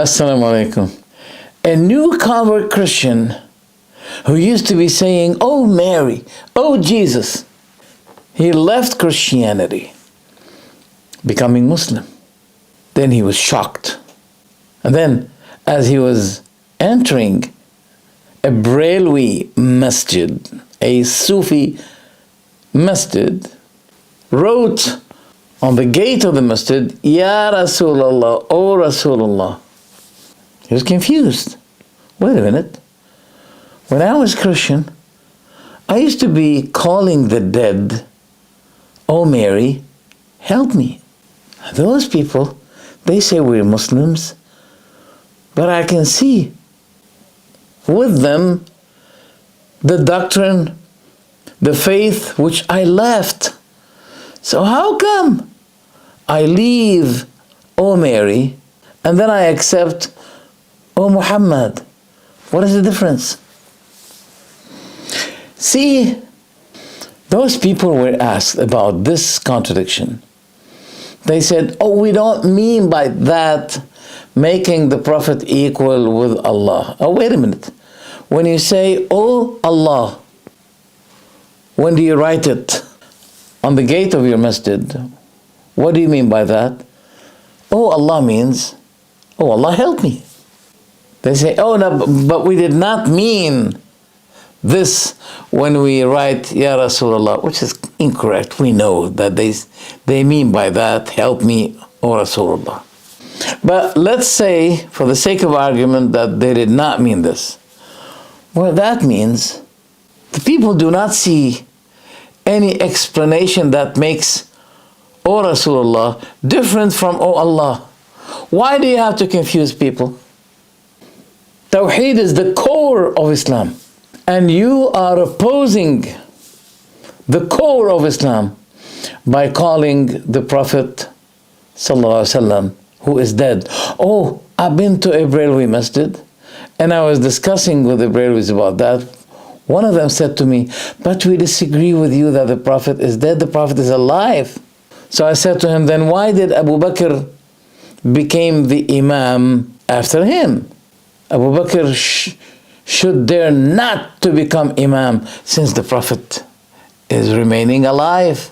Assalamu alaikum. A new convert Christian who used to be saying, "Oh Mary, oh Jesus," he left Christianity, becoming Muslim. Then he was shocked. And then as he was entering a Brelvis masjid, a Sufi masjid, wrote on the gate of the masjid, "Ya Rasulallah, O Rasulullah." He was confused. Wait a minute. When I was Christian, I used to be calling the dead, "Oh Mary, help me." Those people, they say we're Muslims, but I can see with them the doctrine, the faith which I left. So how come I leave, "Oh Mary," and then I accept, "Oh Muhammad"? What is the difference? See, those people were asked about this contradiction. They said, "Oh, we don't mean by that making the Prophet equal with Allah." Oh, wait a minute. When you say, "Oh Allah," when do you write it? On the gate of your masjid. What do you mean by that? "Oh Allah" means, "Oh Allah, help me." They say, "Oh no, but we did not mean this when we write Ya Rasulullah," which is incorrect. We know that they mean by that, "Help me, O Rasulullah." But let's say, for the sake of argument, that they did not mean this. Well, that means the people do not see any explanation that makes "O Rasulullah" different from "O Allah." Why do you have to confuse people? Tawheed is the core of Islam, and you are opposing the core of Islam by calling the Prophet ﷺ, who is dead. Oh, I've been to a Brelvis masjid, and I was discussing with the Brelvis about that. One of them said to me, "But we disagree with you that the Prophet is dead, the Prophet is alive." So I said to him, "Then why did Abu Bakr became the Imam after him? Abu Bakr should dare not to become Imam since the Prophet is remaining alive."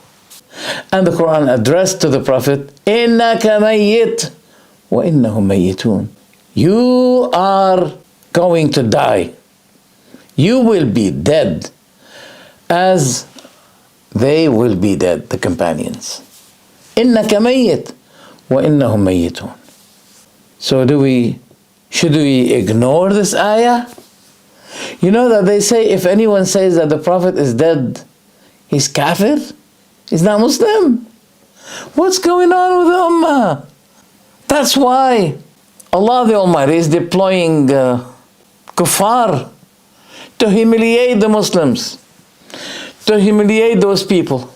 And the Quran addressed to the Prophet, "Innaka mayyit wa innahum mayyitun." You are going to die. You will be dead as they will be dead, the companions. Innaka mayyit wa innahum mayyitun. So should we ignore this ayah? You know that they say if anyone says that the Prophet is dead, he's kafir, he's not Muslim. What's going on with the Ummah? That's why Allah the Almighty is deploying kuffar to humiliate the Muslims, to humiliate those people.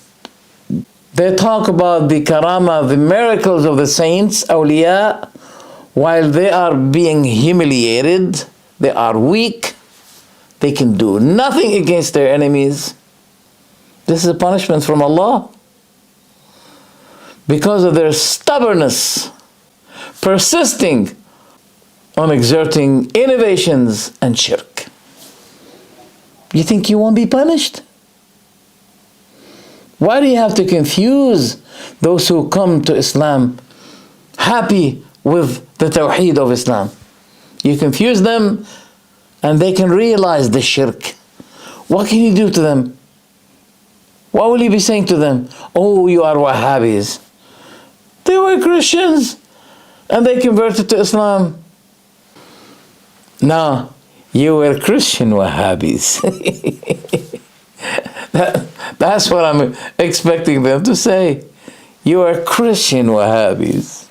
They talk about the karama, the miracles of the saints, awliya, while they are being humiliated. They are weak. They can do nothing against their enemies. This is a punishment from Allah because of their stubbornness, persisting on exerting innovations and shirk. You think you won't be punished? Why do you have to confuse those who come to Islam happy with the Tawheed of Islam? You confuse them and they can realize the shirk. What can you do to them? What will you be saying to them? "Oh, you are Wahhabis." They were Christians and they converted to Islam. No, you were Christian Wahhabis. That's what I'm expecting them to say. You are Christian Wahhabis.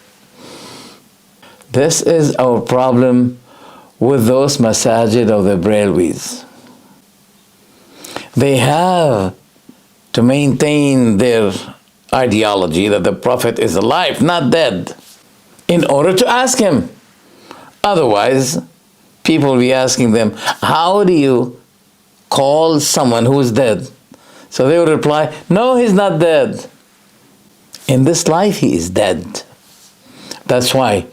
This is our problem with those masajid of the Brelvis. They have to maintain their ideology that the Prophet is alive, not dead, in order to ask him. Otherwise, people will be asking them, "How do you call someone who is dead?" So they would reply, "No, he's not dead. In this life, he is dead. That's why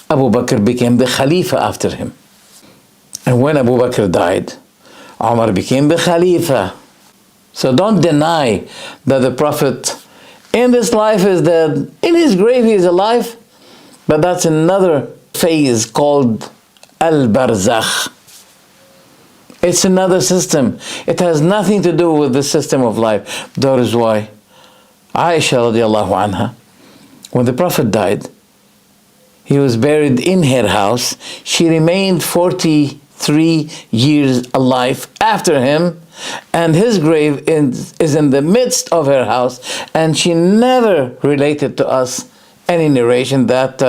Abu Bakr became the Khalifa after him. And when Abu Bakr died, Umar became the Khalifa. So don't deny that the Prophet in this life is dead, in his grave he is alive, but that's another phase called Al-Barzakh. It's another system. It has nothing to do with the system of life. That is why Aisha radiallahu anha, when the Prophet died, he was buried in her house. She remained 43 years alive after him, and his grave is in the midst of her house, and she never related to us any narration that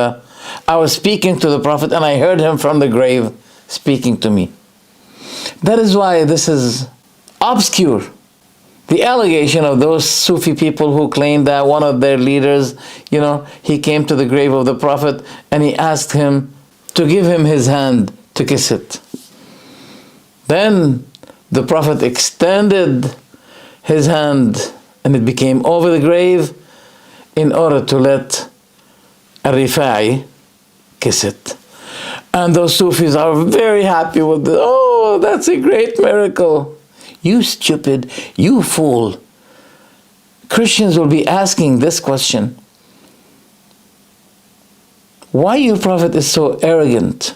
I was speaking to the Prophet and I heard him from the grave speaking to me. That is why this is obscure. The allegation of those Sufi people who claim that one of their leaders, he came to the grave of the Prophet and he asked him to give him his hand to kiss it. Then the Prophet extended his hand and it became over the grave in order to let Al-Rifa'i kiss it. And those Sufis are very happy with it. Oh, that's a great miracle. You stupid, you fool. Christians will be asking this question. Why your Prophet is so arrogant?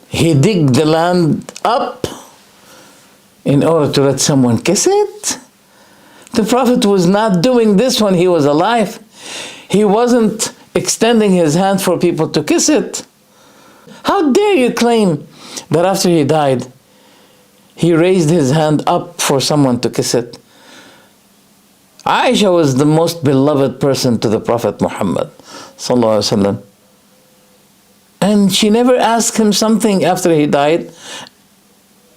He digged the land up in order to let someone kiss it? The Prophet was not doing this when he was alive. He wasn't extending his hand for people to kiss it. How dare you claim that after he died, he raised his hand up for someone to kiss it? Aisha was the most beloved person to the Prophet Muhammad sallallahu alaihi wasallam. And she never asked him something after he died.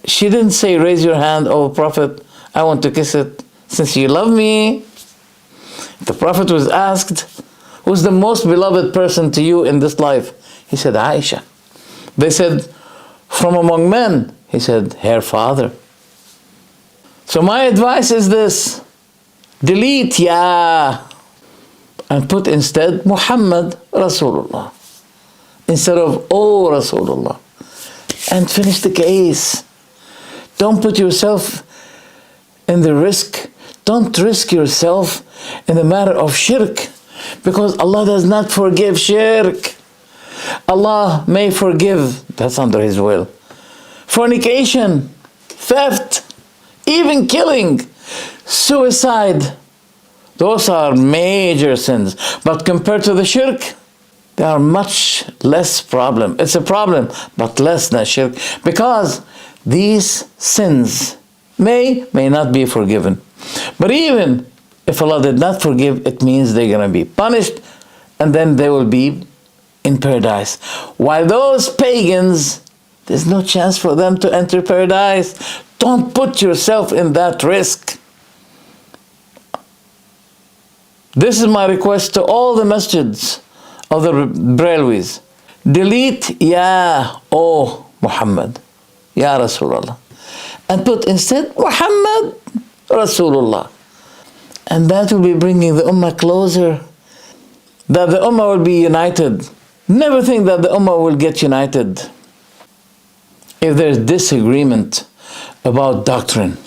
She didn't say, raise your hand, oh Prophet, I want to kiss it, since you love me. The Prophet was asked, who's the most beloved person to you in this life? He said, Aisha. They said, from among men? He said, her father. So my advice is this: delete Ya and put instead Muhammad Rasulullah instead of O Rasulullah, and finish the case. Don't put yourself in the risk. Don't risk yourself in the matter of shirk, because Allah does not forgive shirk. Allah may forgive, that's under His will, fornication, theft, even killing, suicide. Those are major sins. But compared to the shirk, they are much less problem. It's a problem, but less than shirk, because these sins may not be forgiven. But even if Allah did not forgive, it means they're going to be punished, and then they will be in paradise. While those pagans, there's no chance for them to enter paradise. Don't put yourself in that risk. This is my request to all the masjids of the Brelvis. Delete Ya, O Muhammad, Ya Rasulullah, and put instead Muhammad Rasulullah. And that will be bringing the Ummah closer, that the Ummah will be united. Never think that the Ummah will get united if there's disagreement about doctrine.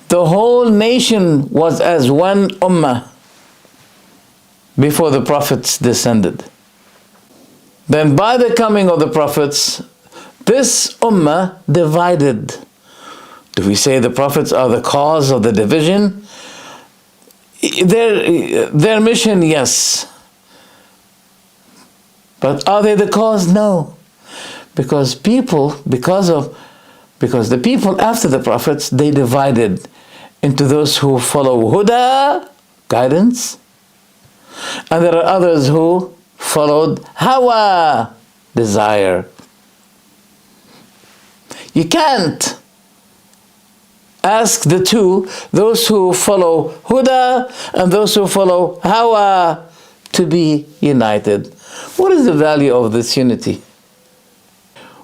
The whole nation was as one Ummah before the prophets descended. Then by the coming of the prophets, this Ummah divided. Do we say the prophets are the cause of the division? Their mission, yes. But are they the cause? No. Because the people after the prophets, they divided into those who follow Huda, guidance, and there are others who followed Hawa, desire. You can't ask the two, those who follow Huda and those who follow Hawa, to be united. What is the value of this unity?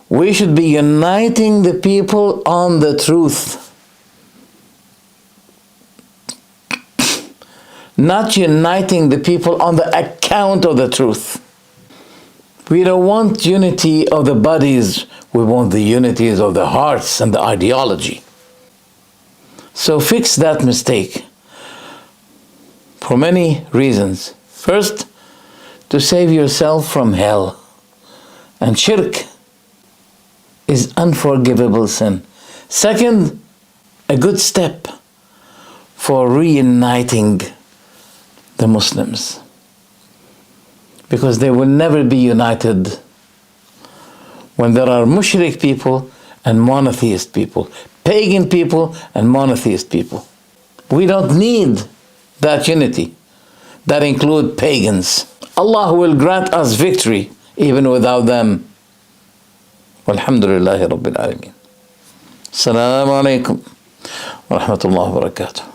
We should be uniting the people on the truth, not uniting the people on the account of the truth. We don't want unity of the bodies, we want the unities of the hearts and the ideology. So fix that mistake for many reasons. First, to save yourself from hell. And shirk is unforgivable sin. Second, a good step for reuniting the Muslims, because they will never be united when there are mushrik people and monotheist people, pagan people and monotheist people. We don't need that unity that include pagans. Allah will grant us victory even without them. Walhamdulillahi Rabbil Alameen. Assalamu alaikum wa rahmatullahi wa barakatuh.